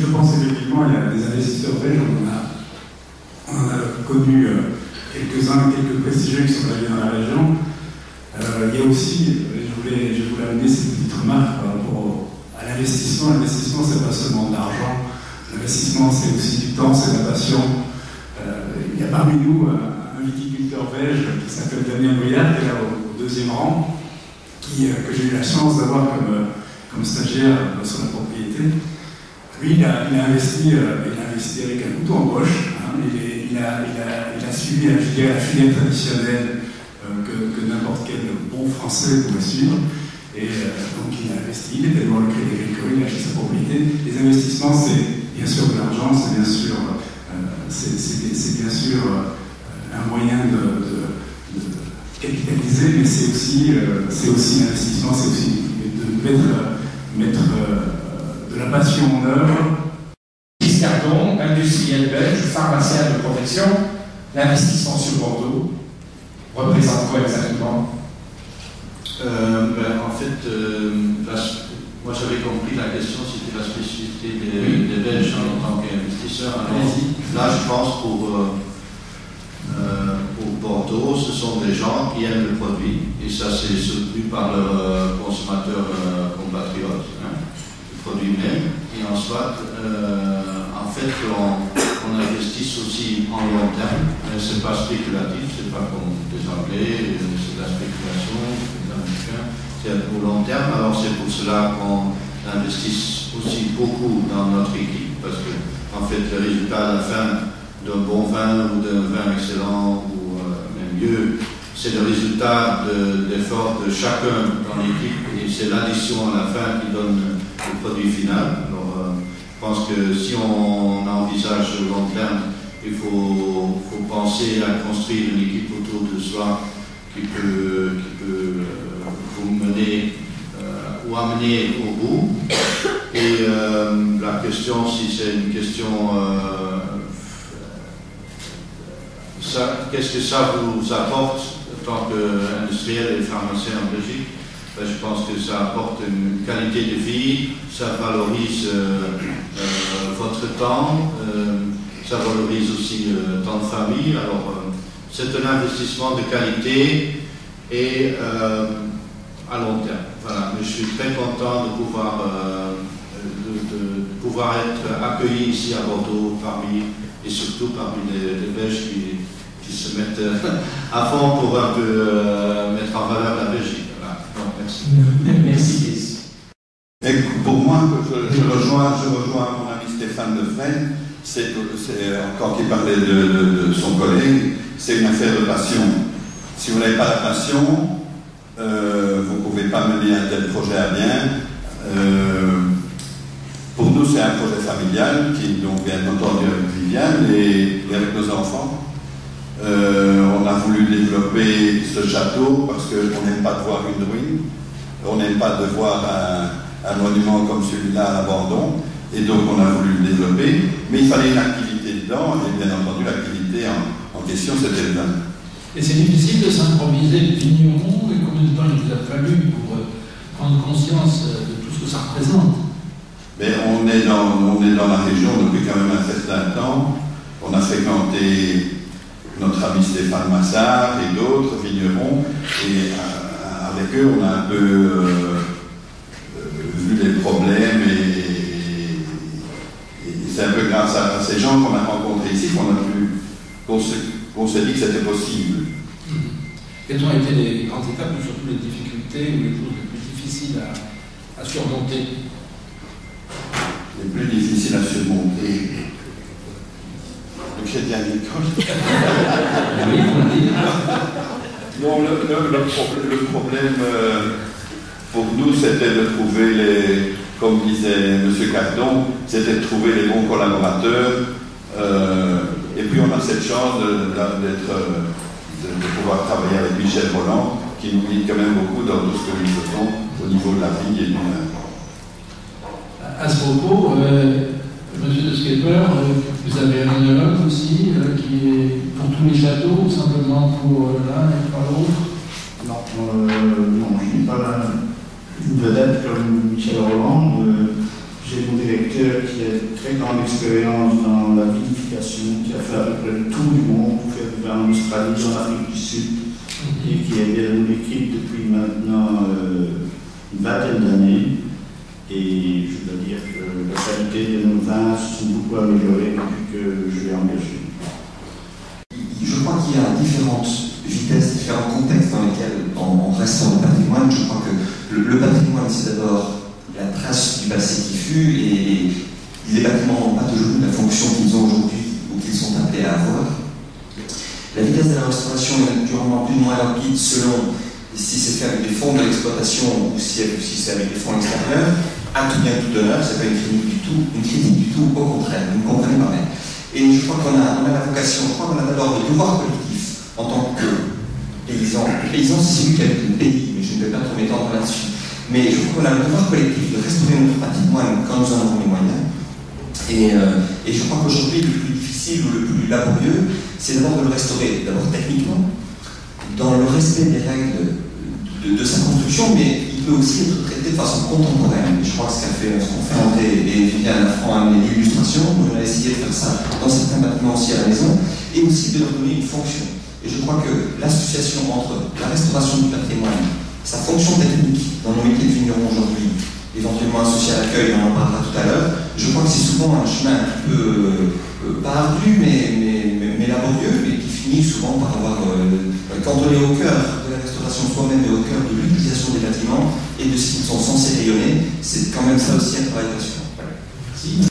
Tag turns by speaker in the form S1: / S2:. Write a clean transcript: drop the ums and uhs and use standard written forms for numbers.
S1: je pense effectivement il y a des investisseurs belges, on en a connu quelques-uns, quelques prestigieux qui sont arrivés dans la région. Il y a aussi, je voulais amener cette petite remarque par rapport à l'investissement. L'investissement, c'est pas seulement de l'argent. L'investissement, c'est aussi du temps, c'est de la passion. Il y a parmi nous un viticulteur belge qui s'appelle Damien Bruyard, qui est là au deuxième rang, que j'ai eu la chance d'avoir comme stagiaire sur la propriété. Lui, il a investi avec un couteau en poche. Hein, il a suivi la filière traditionnelle que n'importe quel bon Français pourrait suivre. Et donc il a investi, il était devant le Crédit Agricole, il a acheté sa propriété. Les investissements, c'est bien sûr de l'argent, c'est bien sûr un moyen de capitaliser, mais c'est aussi l'investissement, c'est aussi de mettre de la passion en œuvre.
S2: Yves Cardon, industriel belge, pharmacien de profession, l'investissement sur Bordeaux représente quoi exactement?
S3: En fait, moi j'avais compris la question, c'était la spécificité des Belges en tant qu'investisseurs. Là, je pense pour Bordeaux, ce sont des gens qui aiment le produit, et ça c'est soutenu par leurs consommateurs compatriotes, le produit même. Et ensuite, en fait, on investit aussi en long terme. C'est pas spéculatif, c'est pas comme les Anglais, c'est de la spéculation, les Américains, c'est au long terme. Alors c'est pour cela qu'on investit aussi beaucoup dans notre équipe, parce que en fait le résultat à la fin d'un bon vin ou d'un vin excellent ou même mieux, c'est le résultat de l'effort de chacun dans l'équipe, et c'est l'addition à la fin qui donne le produit final. Alors je pense que si on envisage le long terme, il faut penser à construire une équipe autour de soi qui peut vous mener ou amener au bout. Et la question, si c'est une question, qu'est-ce que ça vous apporte en tant qu'industriel et pharmacien en Belgique? Je pense que ça apporte une qualité de vie, ça valorise votre temps, ça valorise aussi le temps de famille. Alors, c'est un investissement de qualité et à long terme. Voilà. Mais je suis très content de pouvoir être accueilli ici à Bordeaux et surtout parmi les Belges qui se mettent à fond pour un peu mettre en valeur la Belgique. Voilà. Donc, merci.
S2: Merci.
S4: Et pour moi, je rejoins mon ami Stéphane Lefresne. Quand il parlait de son collègue, c'est une affaire de passion. Si vous n'avez pas la passion, vous ne pouvez pas mener un tel projet à bien. Pour nous, c'est un projet familial qui, donc, bien entendu, avec Viviane et avec nos enfants. On a voulu développer ce château parce qu'on n'aime pas de voir une ruine, on n'aime pas de voir un monument comme celui-là à l'abandon, et donc on a voulu le développer, mais il fallait une activité dedans, et bien entendu l'activité en question c'était le vin.
S5: Et c'est difficile de s'improviser vigneron, et combien de temps il vous a fallu pour prendre conscience de tout ce que ça représente?
S4: Mais on est dans la région depuis quand même un certain temps. On a fréquenté notre ami Stéphane Massard et d'autres vignerons, et avec eux on a un peu vu les problèmes, et c'est un peu grâce à ces gens qu'on a rencontrés ici qu'on s'est dit que c'était possible.
S5: Quelles ont été les grandes étapes, mais surtout les difficultés ou les choses les plus difficiles à surmonter?
S4: Les plus difficiles à surmonter. Le crédit agricole. Non, le problème pour nous, c'était de trouver comme disait M. Cardon, c'était de trouver les bons collaborateurs. Et puis on a cette chance de pouvoir travailler avec Michel Rolland, qui nous guide quand même beaucoup dans tout ce que nous faisons au niveau de la vie et du vin.
S5: À ce propos, Monsieur de Skepper, vous avez un œnologue aussi qui est pour tous les châteaux ou simplement pour l'un et pas l'autre?
S6: Non, je ne suis pas une vedette comme Michel Rolland. J'ai mon directeur qui a une très grande expérience dans la vinification, qui a fait à peu près le tour du monde pour faire du vin en Australie, en Afrique du Sud, et qui est bien dans l'équipe depuis maintenant une vingtaine d'années. Et je dois dire que la qualité de nos vins se sont beaucoup améliorées depuis que je l'ai engagé.
S7: Je crois qu'il y a différentes vitesses, différents contextes dans lesquels on restaure le patrimoine. Je crois que le patrimoine, c'est d'abord la trace du passé qui fut, et les bâtiments n'ont pas toujours la fonction qu'ils ont aujourd'hui ou qu'ils sont appelés à avoir. La vitesse de la restauration est naturellement plus ou moins rapide selon si c'est fait avec des fonds de l'exploitation ou si c'est avec des fonds extérieurs. À tout bien, tout honneur, c'est pas une critique du tout, au contraire, vous me comprenez pas bien. Et je crois qu'on a la vocation, je crois qu'on a d'abord le devoir collectif en tant que paysan. Le paysan, c'est celui qui habite le pays, mais je ne vais pas trop m'étendre là-dessus. Mais je crois qu'on a le devoir collectif de restaurer notre patrimoine quand nous en avons les moyens. Et je crois qu'aujourd'hui, le plus difficile ou le plus laborieux, c'est d'abord de le restaurer, d'abord techniquement, dans le respect des règles de sa construction, mais il peut aussi être traité de façon contemporaine. Et je crois que ce qu'on fait André et Viviane Lafranc a amené l'illustration. On a essayé de faire ça dans certains bâtiments aussi à la maison, et aussi de leur donner une fonction. Et je crois que l'association entre la restauration du patrimoine, sa fonction technique dans nos métiers de vignerons aujourd'hui, éventuellement associé à l'accueil, on en parlera tout à l'heure, je crois que c'est souvent un chemin un petit peu, pas ardu, mais laborieux, mais qui finit souvent par avoir, quand on est au cœur de la restauration soi-même et au cœur de l'utilisation des bâtiments et de ce qu'ils sont censés rayonner, c'est quand même ça aussi un travail passionnant.
S2: Merci.